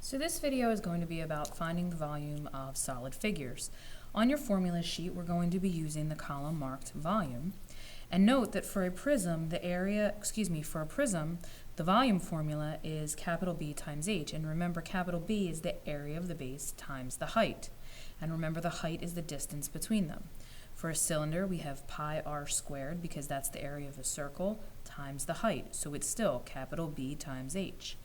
So this video is going to be about finding the volume of solid figures. On your formula sheet, we're going to be using the column marked volume. And note that for a prism, for a prism, the volume formula is capital B times H. And remember, capital B is the area of the base times the height. And remember, the height is the distance between them. For a cylinder, we have pi r squared, because that's the area of a circle, times the height. So it's still capital B times H.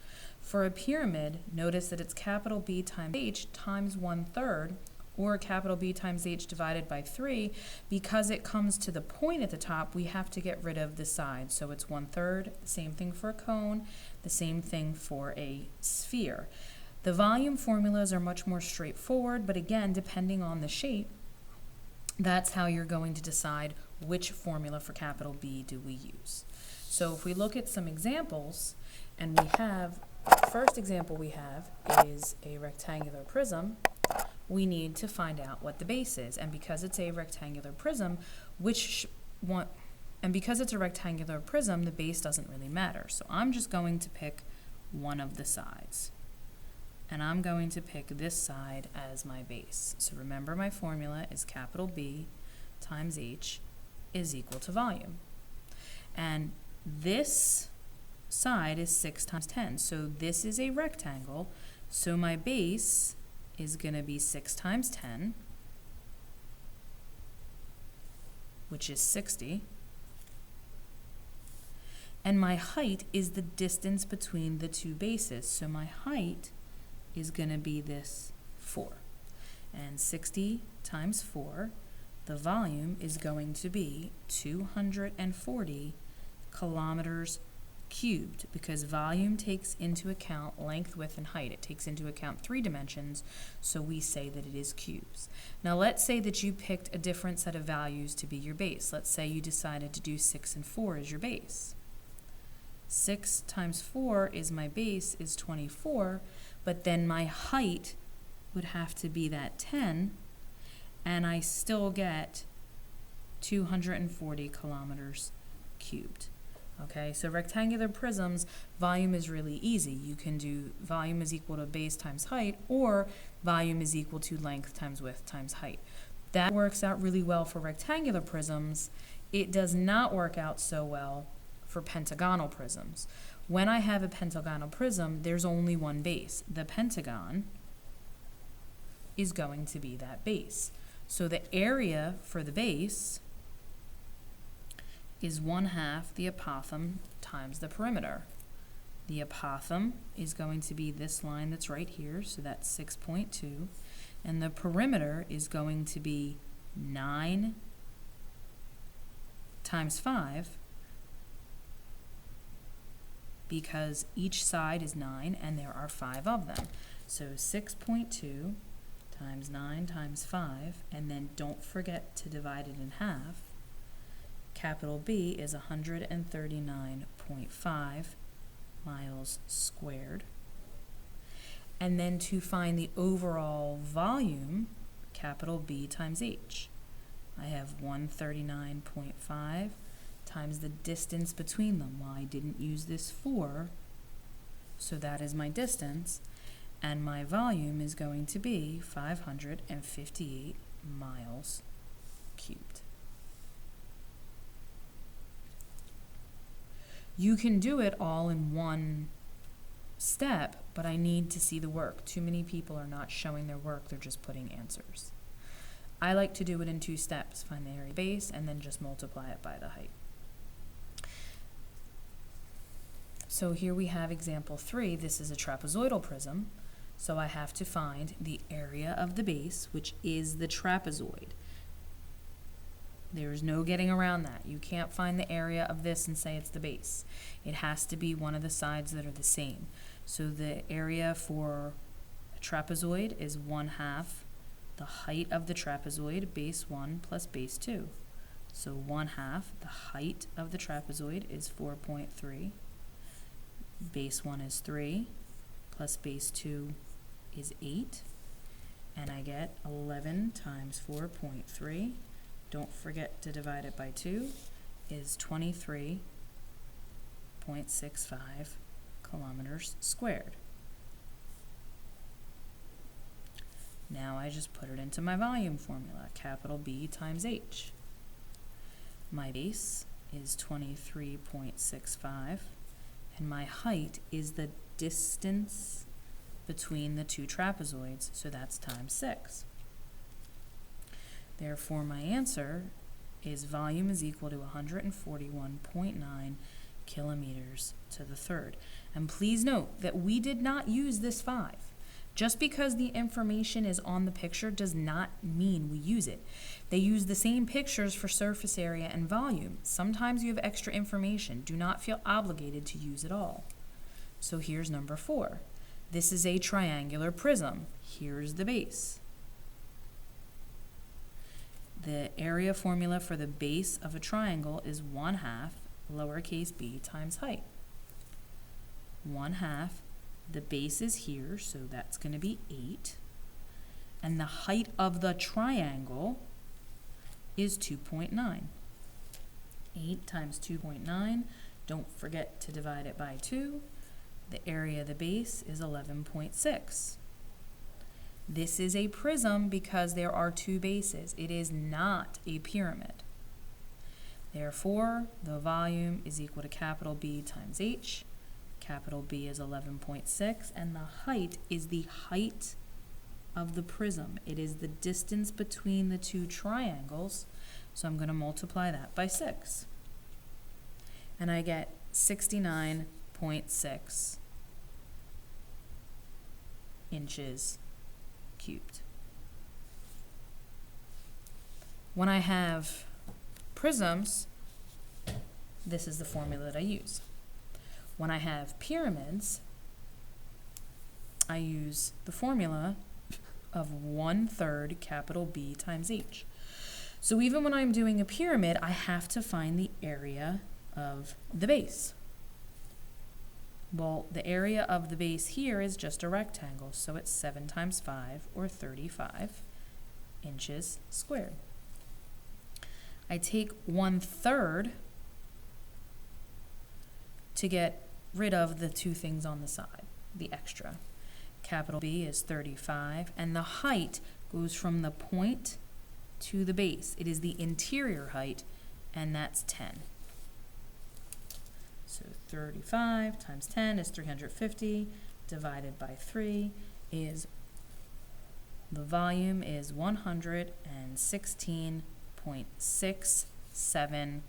For a pyramid, notice that it's capital B times H times 1/3, or capital B times H divided by 3. Because it comes to the point at the top, we have to get rid of the side. So it's 1/3, the same thing for a cone, the same thing for a sphere. The volume formulas are much more straightforward, but again, depending on the shape, that's how you're going to decide which formula for capital B do we use. So if we look at some examples, and we have, the first example we have is a rectangular prism, we need to find out what the base is. And because it's a rectangular prism, the base doesn't really matter. So I'm just going to pick one of the sides. And I'm going to pick this side as my base. So remember, my formula is capital B times H is equal to volume. And this side is 6 times 10. So this is a rectangle. So my base is going to be 6 times 10, which is 60. And my height is the distance between the two bases. So my height is going to be this 4. And 60 times 4, the volume is going to be 240 kilometers cubed, because volume takes into account length, width, and height. It takes into account 3 dimensions, so we say that it is cubes. Now let's say that you picked a different set of values to be your base. Let's say you decided to do 6 and 4 as your base. 6 times 4 is my base, is 24, but then my height would have to be that 10, and I still get 240 kilometers cubed. Okay, so rectangular prisms, volume is really easy. You can do volume is equal to base times height, or volume is equal to length times width times height. That works out really well for rectangular prisms. It does not work out so well for pentagonal prisms. When I have a pentagonal prism, there's only one base. The pentagon is going to be that base. So the area for the base is 1/2 the apothem times the perimeter. The apothem is going to be this line that's right here, so that's 6.2, and the perimeter is going to be 9 times 5, because each side is 9 and there are 5 of them. So 6.2 times 9 times 5, and then don't forget to divide it in half. Capital B is 139.5 miles squared. And then to find the overall volume, capital B times H. I have 139.5 times the distance between them. Well, I didn't use this 4, so that is my distance. And my volume is going to be 558 miles cubed. You can do it all in one step, but I need to see the work. Too many people are not showing their work, they're just putting answers. I like to do it in 2 steps, find the area of the base and then just multiply it by the height. So here we have example 3. This is a trapezoidal prism, so I have to find the area of the base, which is the trapezoid. There's no getting around that. You can't find the area of this and say it's the base. It has to be one of the sides that are the same. So the area for a trapezoid is 1/2 the height of the trapezoid, base 1 plus base 2. So 1/2 the height of the trapezoid is 4.3. Base 1 is 3 plus base 2 is 8. And I get 11 times 4.3. Don't forget to divide it by 2, is 23.65 kilometers squared. Now I just put it into my volume formula, capital B times H. My base is 23.65, and my height is the distance between the two trapezoids, so that's times 6. Therefore, my answer is volume is equal to 141.9 kilometers to the third. And please note that we did not use this 5. Just because the information is on the picture does not mean we use it. They use the same pictures for surface area and volume. Sometimes you have extra information. Do not feel obligated to use it all. So here's number 4. This is a triangular prism. Here's the base. The area formula for the base of a triangle is 1/2 lowercase b times height. 1/2, the base is here, so that's going to be 8. And the height of the triangle is 2.9. 8 times 2.9, don't forget to divide it by 2. The area of the base is 11.6. This is a prism because there are 2 bases. It is not a pyramid. Therefore, the volume is equal to capital B times H. Capital B is 11.6, and the height is the height of the prism. It is the distance between the 2 triangles, so I'm going to multiply that by 6. And I get 69.6 inches cubed. When I have prisms, this is the formula that I use. When I have pyramids, I use the formula of 1/3 capital B times H. So even when I'm doing a pyramid, I have to find the area of the base. Well, the area of the base here is just a rectangle, so it's 7 times 5, or 35 inches squared. I take 1/3 to get rid of the 2 things on the side, the extra. Capital B is 35, and the height goes from the point to the base. It is the interior height, and that's 10. So 35 times 10 is 350, divided by 3 is, the volume is 116.67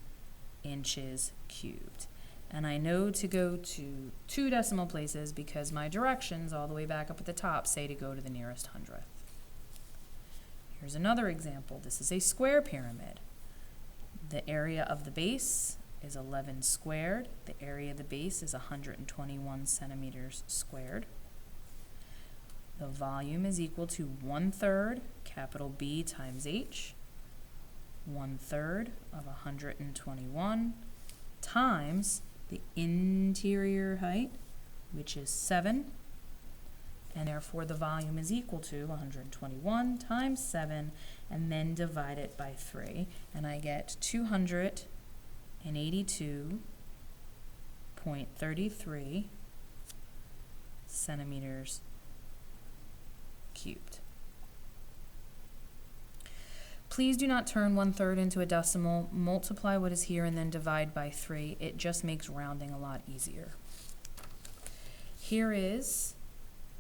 inches cubed. And I know to go to 2 decimal places because my directions all the way back up at the top say to go to the nearest hundredth. Here's another example. This is a square pyramid. The area of the base is 11 squared. The area of the base is 121 centimeters squared. The volume is equal to 1/3 capital B times H. 1/3 of 121 times the interior height, which is 7, and therefore the volume is equal to 121 times 7, and then divide it by 3, and I get 282.33 centimeters cubed. Please do not turn 1/3 into a decimal. Multiply what is here and then divide by 3. It just makes rounding a lot easier. Here is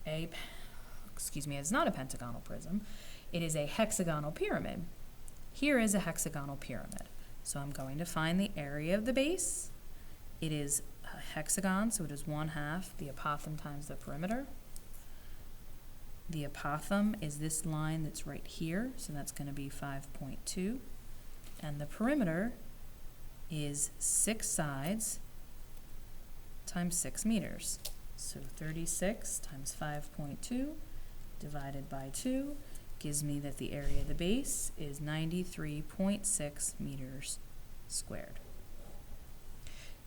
it's not a pentagonal prism. It is a hexagonal pyramid. Here is a hexagonal pyramid. So I'm going to find the area of the base. It is a hexagon, so it is 1/2 the apothem times the perimeter. The apothem is this line that's right here, so that's going to be 5.2. And the perimeter is 6 sides times 6 meters. So 36 times 5.2 divided by 2 gives me that the area of the base is 93.6 meters squared.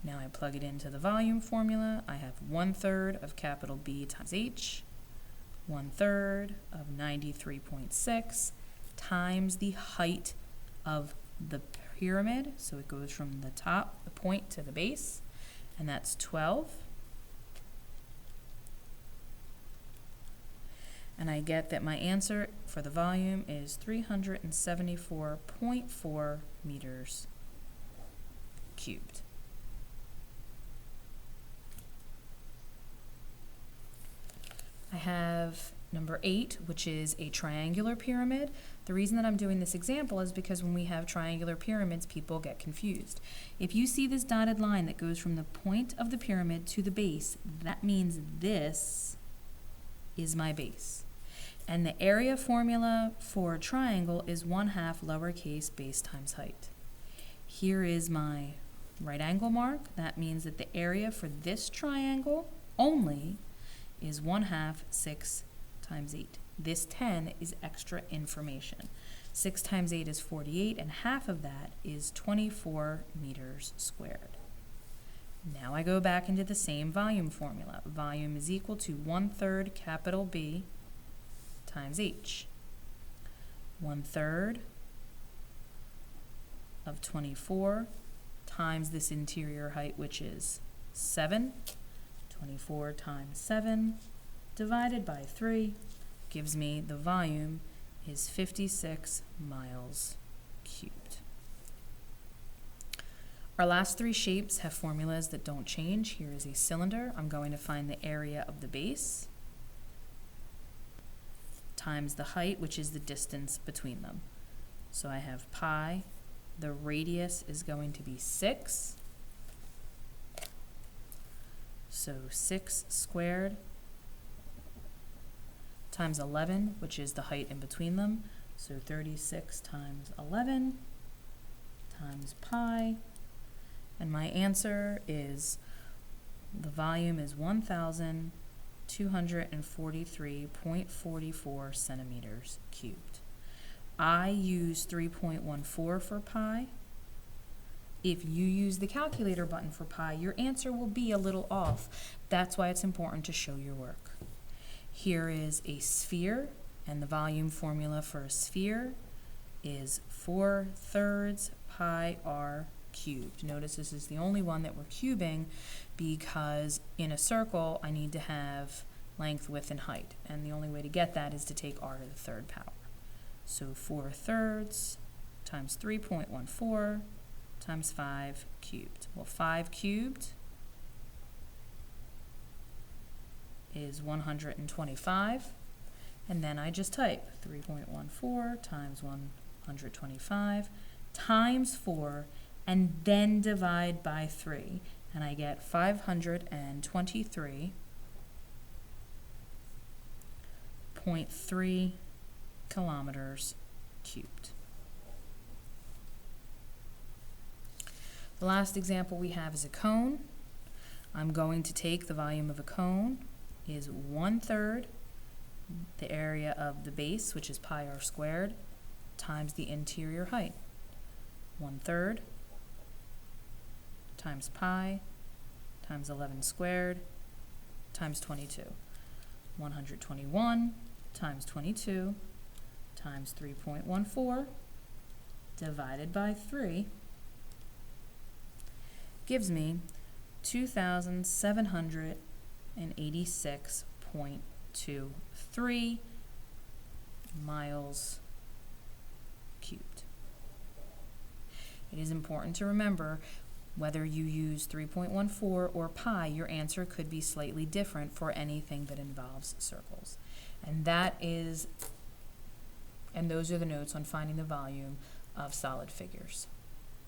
Now I plug it into the volume formula. I have 1/3 of capital B times H. 1/3 of 93.6 times the height of the pyramid. So it goes from the top, the point, to the base, and that's 12. And and I get that my answer for the volume is 374.4 meters cubed. I have number 8, which is a triangular pyramid. The reason that I'm doing this example is because when we have triangular pyramids, people get confused. If you see this dotted line that goes from the point of the pyramid to the base, that means this is my base. And the area formula for a triangle is 1/2 lowercase base times height. Here is my right angle mark. That means that the area for this triangle only is 1/2 6 times 8. This 10 is extra information. 6 times 8 is 48, and half of that is 24 meters squared. Now I go back into the same volume formula. Volume is equal to 1/3 capital B times H. 1/3 of 24 times this interior height, which is 7. 24 times 7 divided by 3 gives me the volume is 56 miles cubed. Our last 3 shapes have formulas that don't change. Here is a cylinder. I'm going to find the area of the base times the height, which is the distance between them. So I have pi. The radius is going to be 6. So 6 squared times 11, which is the height in between them. So 36 times 11 times pi. And my answer is, the volume is 1,243.44 centimeters cubed. I use 3.14 for pi. If you use the calculator button for pi, your answer will be a little off. That's why it's important to show your work. Here is a sphere, and the volume formula for a sphere is 4/3 pi r cubed. Notice this is the only one that we're cubing because in a circle I need to have length, width, and height. And the only way to get that is to take r to the 3rd power. So 4/3 times 3.14 times 5 cubed. Well, 5 cubed is 125. And then I just type 3.14 times 125 times 4 and then divide by 3. And I get 523.3 kilometers cubed. The last example we have is a cone. I'm going to take the volume of a cone is 1/3 the area of the base, which is pi r squared, times the interior height. 1/3 times pi times 11 squared times 22. 121 times 22 times 3.14 divided by 3 gives me 2,786.23 miles cubed. It is important to remember, whether you use 3.14 or pi, your answer could be slightly different for anything that involves circles. And those are the notes on finding the volume of solid figures.